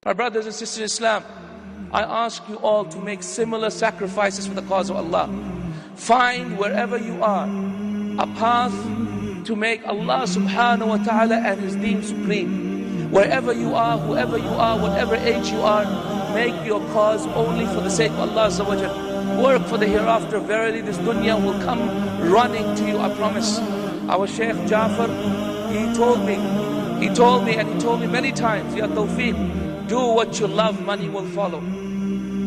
My brothers and sisters in Islam, I ask you all to make similar sacrifices for the cause of Allah. Find wherever you are a path to make Allah subhanahu wa ta'ala and His deen supreme. Wherever you are, whoever you are, whatever age you are, make your cause only for the sake of Allah Azza wa Jal. Work for the hereafter. Verily this dunya will come running to you, I promise. Our Sheikh Jafar, he told me and he told me many times, Ya Tawifque, do what you love, money will follow.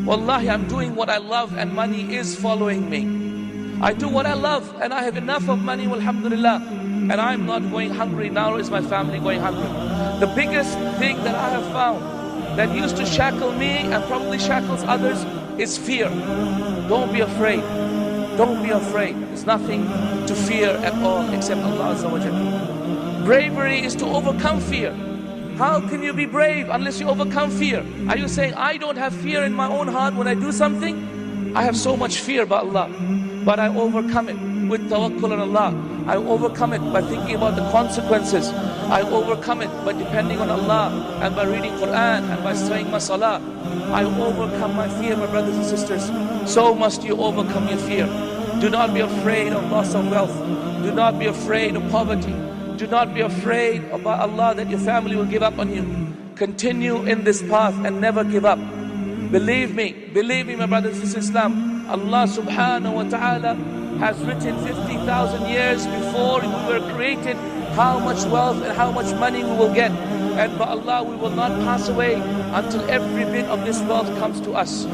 Wallahi, I'm doing what I love and money is following me. I do what I love and I have enough of money, alhamdulillah. And I'm not going hungry, now is my family going hungry. The biggest thing that I have found that used to shackle me and probably shackles others is fear. Don't be afraid. Don't be afraid. There's nothing to fear at all except Allah Azza wa Jalla. Bravery is to overcome fear. How can you be brave unless you overcome fear? Are you saying, I don't have fear in my own heart when I do something? I have so much fear about Allah, but I overcome it with tawakkul on Allah. I overcome it by thinking about the consequences. I overcome it by depending on Allah and by reading Qur'an and by saying my salah. I overcome my fear, my brothers and sisters. So must you overcome your fear. Do not be afraid of loss of wealth. Do not be afraid of poverty. Do not be afraid about Allah that your family will give up on you. Continue in this path and never give up. Believe me, my brothers and sisters in Islam, Allah subhanahu wa ta'ala has written 50,000 years before we were created how much wealth and how much money we will get. And by Allah, we will not pass away until every bit of this wealth comes to us.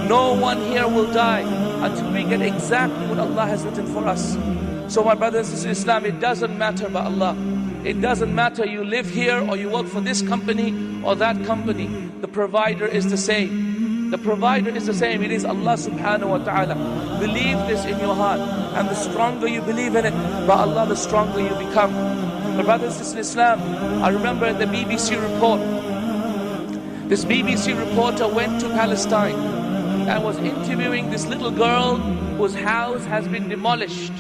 No one here will die until we get exactly what Allah has written for us. So my brothers and sisters in Islam, it doesn't matter about Allah. It doesn't matter you live here or you work for this company or that company. The provider is the same. The provider is the same. It is Allah subhanahu wa ta'ala. Believe this in your heart. And the stronger you believe in it, by Allah, the stronger you become. My brothers and sisters in Islam, I remember in the BBC report, this BBC reporter went to Palestine and was interviewing this little girl whose house has been demolished.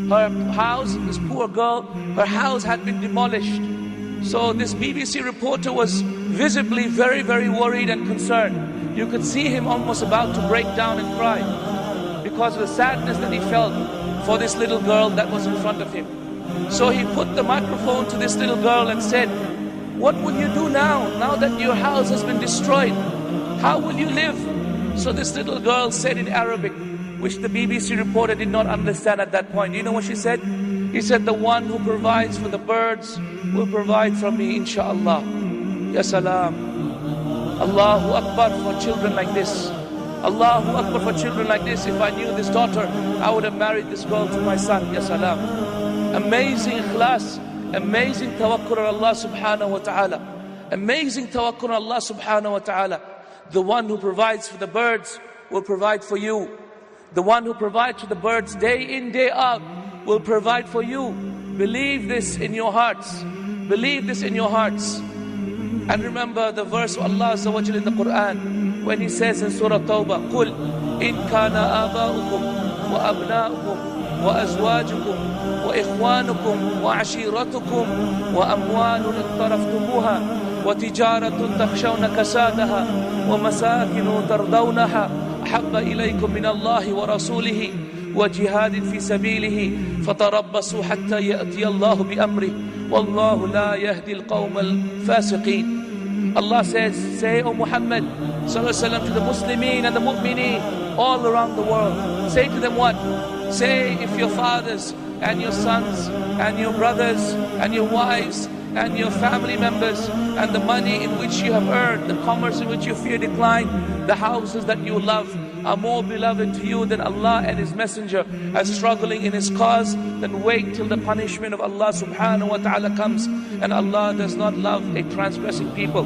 Her house, this poor girl, her house had been demolished. So this BBC reporter was visibly very, very worried and concerned. You could see him almost about to break down and cry because of the sadness that he felt for this little girl that was in front of him. So he put the microphone to this little girl and said, what will you do now that your house has been destroyed? How will you live? So this little girl said in Arabic, which the BBC reporter did not understand at that point. You know what she said? He said, the one who provides for the birds will provide for me, inshaAllah. Ya salam. Allahu Akbar for children like this. Allahu Akbar for children like this. If I knew this daughter, I would have married this girl to my son. Ya salam. Amazing ikhlas, amazing tawakkul on Allah subhanahu wa ta'ala. Amazing tawakkul on Allah subhanahu wa ta'ala. The one who provides for the birds will provide for you. The one who provides for the birds day in, day out will provide for you. Believe this in your hearts. Believe this in your hearts. And remember the verse of Allah Azza wa Jalla in the Qur'an when He says in Surah Tawbah, قُلْ إِنْ كَانَ آبَاؤُكُمْ وَأَبْنَاؤُكُمْ وَأَزْوَاجُكُمْ وَإِخْوَانُكُمْ وَعَشِيرَتُكُمْ وَأَمْوَالٌ اقْتَرَفْتُمُوهَا وَتِجَارَةٌ تَخْشَوْنَ كَسَادَهَا وَمَسَاكِنُ تَرْضَوْنَهَا أحب إليكم من الله ورسوله وجهاد في سبيله فتربصوا حتى يأتي الله بأمره والله لا يهدي القوم الفاسقين. Allah says, say, O Muhammad sallallahu alaihi wasallam, to the Muslimin and the Mu'mineen all around the world, say to them what? Say, if your fathers and your sons and your brothers and your wives and your family members and the money in which you have earned, the commerce in which you fear decline, the houses that you love are more beloved to you than Allah and His Messenger, as struggling in His cause, then wait till the punishment of Allah subhanahu wa ta'ala comes. And Allah does not love a transgressing people.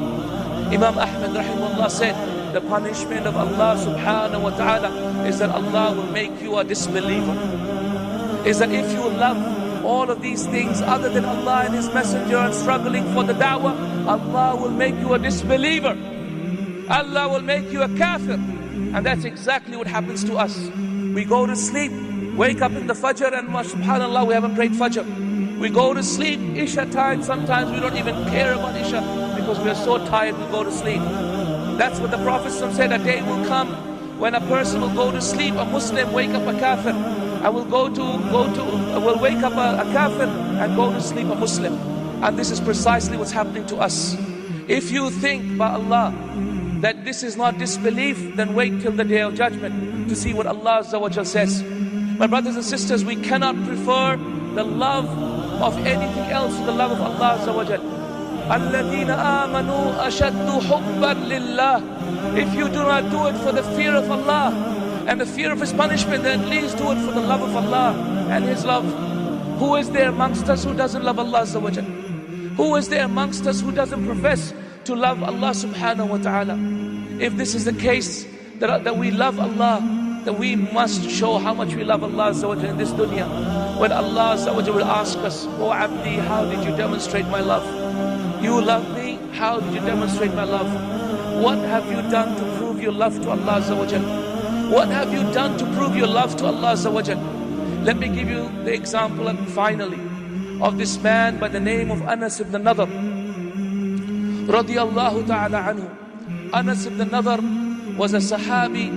Imam Ahmad rahimahullah said, the punishment of Allah subhanahu wa ta'ala is that Allah will make you a disbeliever. Is that if you love all of these things other than Allah and His Messenger and struggling for the da'wah, Allah will make you a disbeliever. Allah will make you a kafir. And that's exactly what happens to us. We go to sleep, wake up in the Fajr, and subhanAllah, we haven't prayed Fajr. We go to sleep, Isha time, sometimes we don't even care about Isha because we are so tired, we go to sleep. That's what the Prophet said. A day will come when a person will go to sleep, a Muslim, wake up a kafir. I will will wake up a kafir and go to sleep a Muslim. And this is precisely what's happening to us. If you think, by Allah, that this is not disbelief, then wait till the day of judgment to see what Allah Azza wa Jal says. My brothers and sisters, we cannot prefer the love of anything else to the love of Allah Azza wa Jal. الَّذِينَ آمَنُوا أَشَدُّ حُبًّا لِلَّهِ. If you do not do it for the fear of Allah and the fear of His punishment, then at least do it for the love of Allah and His love. Who is there amongst us who doesn't love Allah Azza wa Jal? Who is there amongst us who doesn't profess to love Allah subhanahu wa ta'ala? If this is the case, that we love Allah, then we must show how much we love Allah Azza wa Jal in this dunya. When Allah Azza wa Jal will ask us, "Oh Abdi, how did you demonstrate my love? You love me, how did you demonstrate my love? What have you done to prove your love to Allah Azza wa Jal? What have you done to prove your love to Allah Azza wa Jal?" Let me give you the example, and finally, of this man by the name of Anas ibn Nadr radiyallahu ta'ala anhu. Anas ibn Nadr was a Sahabi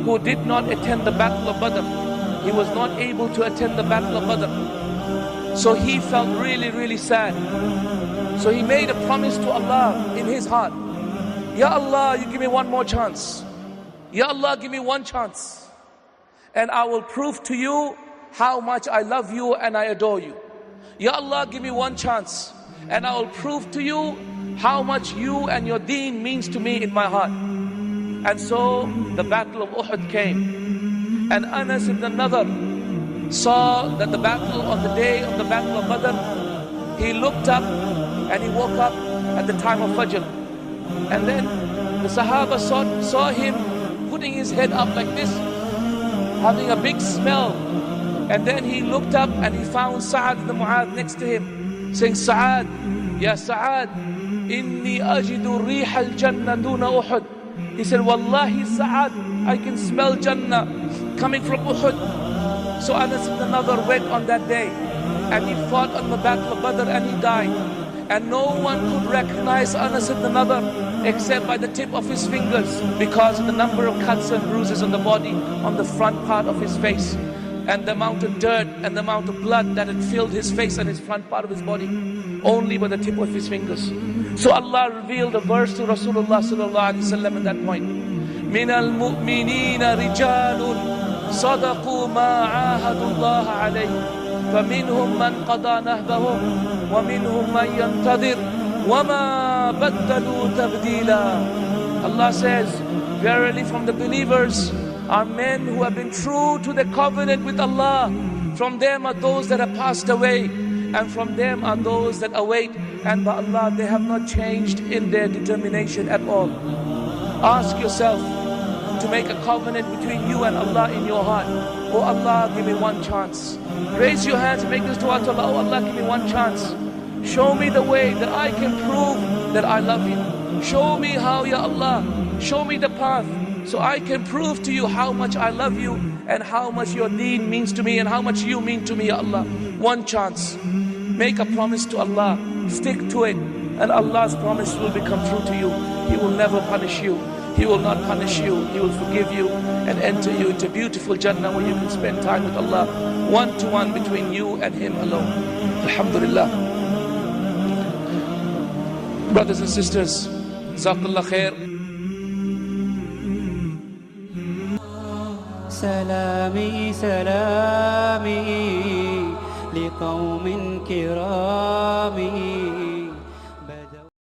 who did not attend the Battle of Badr. He was not able to attend the Battle of Badr. So he felt really, really sad. So he made a promise to Allah in his heart. Ya Allah, you give me one more chance. Ya Allah, give me one chance. And I will prove to you how much I love you and I adore you. Ya Allah, give me one chance. And I will prove to you how much you and your deen means to me in my heart. And so the Battle of Uhud came. And Anas ibn Nadr saw that the battle on the day of the Battle of Badr, he looked up and he woke up at the time of Fajr. And then the Sahaba saw him putting his head up like this, having a big smell. And then he looked up and he found Sa'ad ibn Mu'adh next to him, saying, "Sa'ad, ya Sa'ad, inni ajidu riha al-jannah duna Uhud." He said, "Wallahi Sa'ad, I can smell Jannah coming from Uhud." So Anas ibn Nadr went on that day and he fought on the Battle of Badr and he died. And no one could recognize Anas ibn Nadr except by the tip of his fingers, because of the number of cuts and bruises on the body, on the front part of his face, and the amount of dirt and the amount of blood that had filled his face and his front part of his body, only by the tip of his fingers. So Allah revealed a verse to Rasulullah sallallahu alaihi wasallam at that point. مِنَ الْمُؤْمِنِينَ رِجَالٌ صَدَقُوا مَا عَاهَدُوا اللَّهَ عَلَيْهِ فَمِنْهُمْ مَنْ قَضَى نَهْبَهُ وَمِنْهُمْ مَنْ يَنْتَظِرُ وَمَا بَدَّلُوا تَبْدِيلًا. Allah says, verily from the believers are men who have been true to the covenant with Allah. From them are those that have passed away, and from them are those that await. And by Allah, they have not changed in their determination at all. Ask yourself to make a covenant between you and Allah in your heart. Oh Allah, give me one chance. Raise your hands and make this dua to Allah. Oh Allah, give me one chance. Show me the way that I can prove that I love you. Show me how, Ya Allah. Show me the path so I can prove to you how much I love you and how much your deen means to me and how much you mean to me, Ya Allah. One chance. Make a promise to Allah. Stick to it. And Allah's promise will become true to you. He will never punish you. He will not punish you. He will forgive you and enter you into beautiful Jannah where you can spend time with Allah, one-to-one between you and Him alone. Alhamdulillah. Brothers and sisters, Jazakallah khair. سلامي سلامي لقوم كرام